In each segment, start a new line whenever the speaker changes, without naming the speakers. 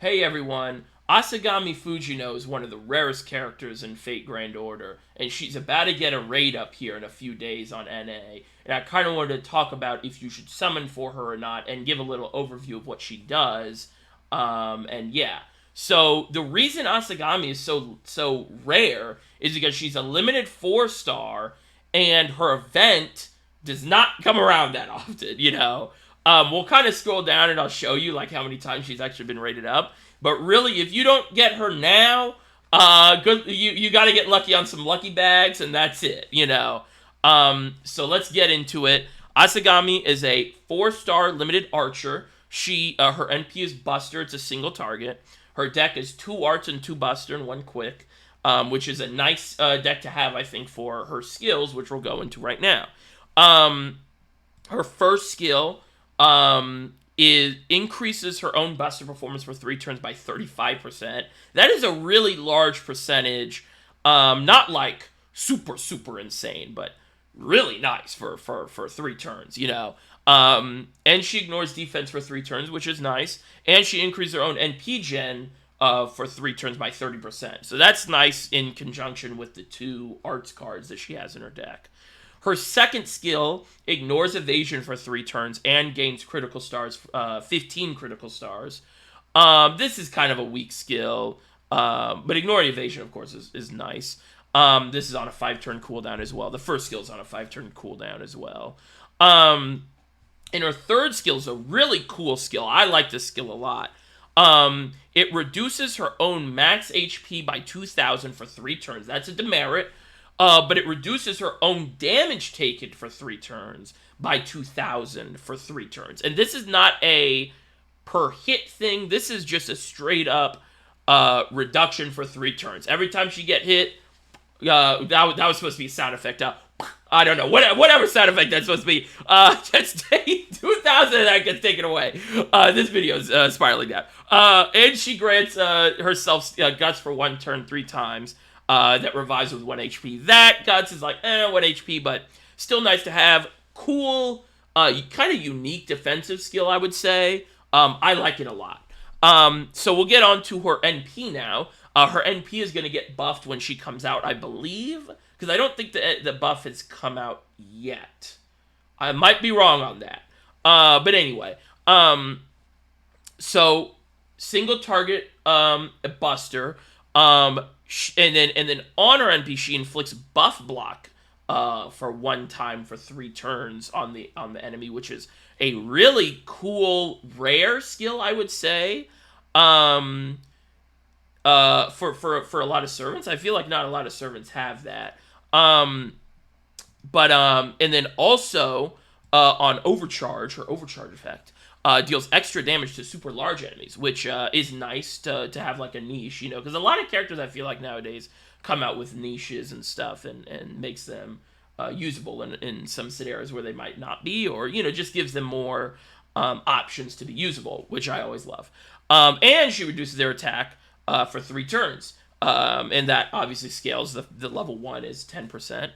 Hey everyone, Asagami Fujino is one of the rarest characters in Fate Grand Order, and she's about to get a raid up here in a few days on NA. And I kind of wanted to talk about if you should summon for her or not, and give a little overview of what she does. And yeah, so the reason Asagami is so rare is because she's a limited 4-star, and her event does not come around that often. We'll kind of scroll down and I'll show you like how many times she's actually been rated up. But really, if you don't get her now, you got to get lucky on some lucky bags, and that's it. So let's get into it. Asagami is a 4-star limited archer. Her NP is Buster. It's a single target. Her deck is 2 arts and 2 Buster and 1 quick, which is a nice deck to have, I think, for her skills, which we'll go into right now. Her first skill increases her own Buster performance for 3 turns by 35%. That is a really large percentage. Not like super insane, but really nice for 3 turns, and she ignores defense for 3 turns, which is nice. And she increases her own NP gen for 3 turns by 30%. So that's nice in conjunction with the 2 arts cards that she has in her deck. Her second skill ignores evasion for 3 turns and gains critical stars, 15 critical stars. This is kind of a weak skill, but ignoring evasion, of course, is nice. This is on a 5-turn cooldown as well. The first skill is on a 5-turn cooldown as well. And her third skill is a really cool skill. I like this skill a lot. It reduces her own max HP by 2,000 for 3 turns. That's a demerit. But it reduces her own damage taken for 3 turns by 2,000 for 3 turns. And this is not a per hit thing. This is just a straight up reduction for 3 turns. Every time she get hit, that was supposed to be a sound effect. I don't know, whatever sound effect that's supposed to be. Just 2,000 that gets taken away. This video is spiraling down. And she grants herself guts for 1 turn 3 times. That revives with 1 HP. That guts is like 1 HP, but still nice to have. Cool, kind of unique defensive skill, I would say. I like it a lot. So we'll get on to her NP now. Her NP is going to get buffed when she comes out, I believe, because I don't think the buff has come out yet. I might be wrong on that. But anyway, so single target Buster. And then on her NP, she inflicts buff block for 1 time for 3 turns on the enemy, which is a really cool rare skill, I would say. For a lot of servants, I feel like not a lot of servants have that. And then also on overcharge, her overcharge effect. Deals extra damage to super large enemies, which is nice to have like a niche, because a lot of characters I feel like nowadays come out with niches and stuff and makes them usable in some scenarios where they might not be, or, just gives them more options to be usable, which I always love. And she reduces their attack for 3 turns, and that obviously scales. The level 1 is 10%.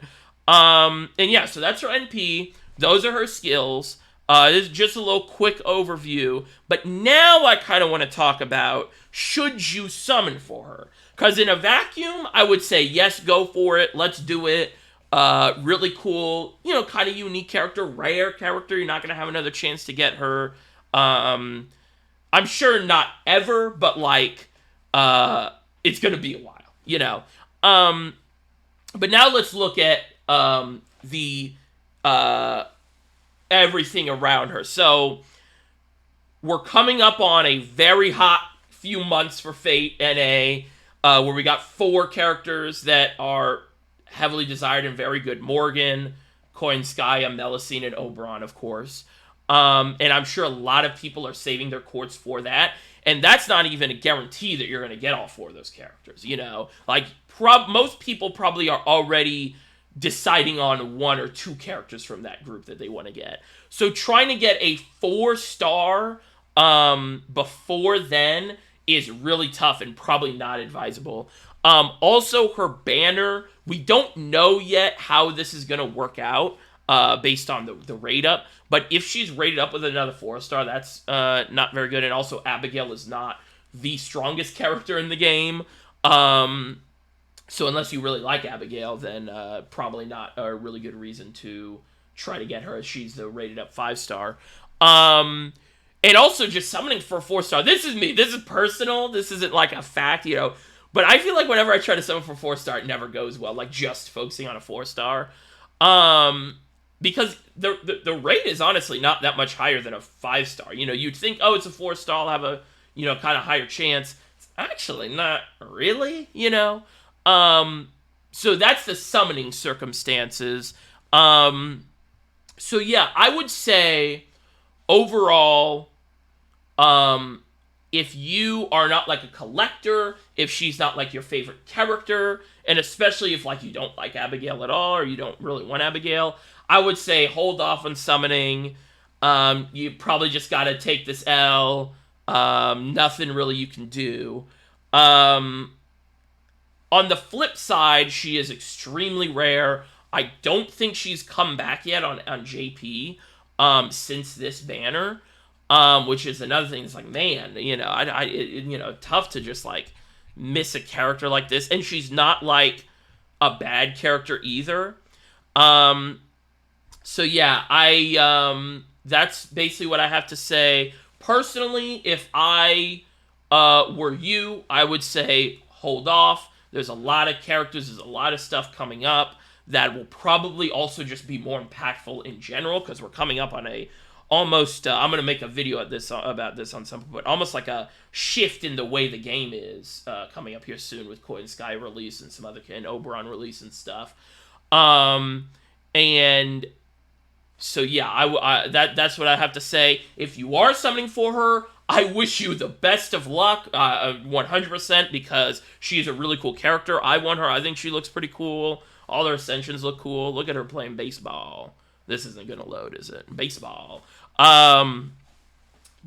And yeah, so that's her NP. Those are her skills. This is just a little quick overview, but now I kind of want to talk about, should you summon for her? Because in a vacuum, I would say, yes, go for it, let's do it. Really cool, kind of unique character, rare character, you're not going to have another chance to get her. I'm sure not ever, but like, it's going to be a while, But now let's look at the everything around her. So we're coming up on a very hot few months for Fate NA, where we got 4 characters that are heavily desired and very good. Morgan, Koinskaya, Melusine, and Oberon, of course. And I'm sure a lot of people are saving their courts for that. And that's not even a guarantee that you're going to get all 4 of those characters, Like, most people probably are already deciding on 1 or 2 characters from that group that they want to get. So trying to get a 4-star before then is really tough and probably not advisable. Also, her banner, we don't know yet how this is going to work out based on the rate up. But if she's rated up with another 4-star, that's not very good. And also, Abigail is not the strongest character in the game. So unless you really like Abigail, then probably not a really good reason to try to get her, as she's the rated up 5-star. And also just summoning for a 4-star. This is me. This is personal. This isn't like a fact, you know. But I feel like whenever I try to summon for 4-star, it never goes well. Like just focusing on a 4-star. Because the rate is honestly not that much higher than a 5-star. You know, you'd think, oh, it's a 4-star, I'll have a, you know, kind of higher chance. It's actually not really, you know. So that's the summoning circumstances. So yeah, I would say overall, if you are not like a collector, if she's not like your favorite character, and especially if like you don't like Abigail at all, or you don't really want Abigail, I would say hold off on summoning. You probably just gotta take this L. Nothing really you can do. On the flip side, she is extremely rare. I don't think she's come back yet on JP since this banner, which is another thing. It's like, man, you know, you know, tough to just like miss a character like this, and she's not like a bad character either. So yeah, that's basically what I have to say. Personally, if I were you, I would say hold off. There's a lot of characters, there's a lot of stuff coming up that will probably also just be more impactful in general, because we're coming up on a almost, I'm going to make a video about this on some point, but almost like a shift in the way the game is coming up here soon with Koi and Sky release and some other, and Oberon release and stuff. And so yeah, that's what I have to say. If you are summoning for her, I wish you the best of luck, 100%, because she's a really cool character. I want her. I think she looks pretty cool. All her ascensions look cool. Look at her playing baseball. This isn't gonna load, is it? Baseball. But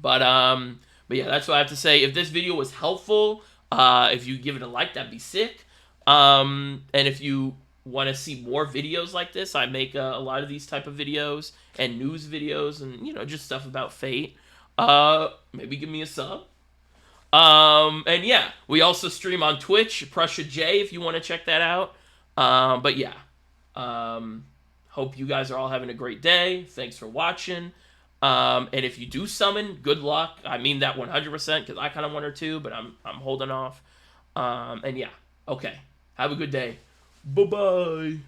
yeah, that's what I have to say. If this video was helpful, if you give it a like, that'd be sick. And if you want to see more videos like this, I make a lot of these type of videos and news videos and, you know, just stuff about Fate. Maybe give me a sub. And yeah, we also stream on Twitch, Prussia J, if you want to check that out. But yeah, hope you guys are all having a great day. Thanks for watching. And if you do summon, good luck. I mean that 100%, because I kind of want her to, but I'm holding off. And yeah, okay. Have a good day. Bye-bye.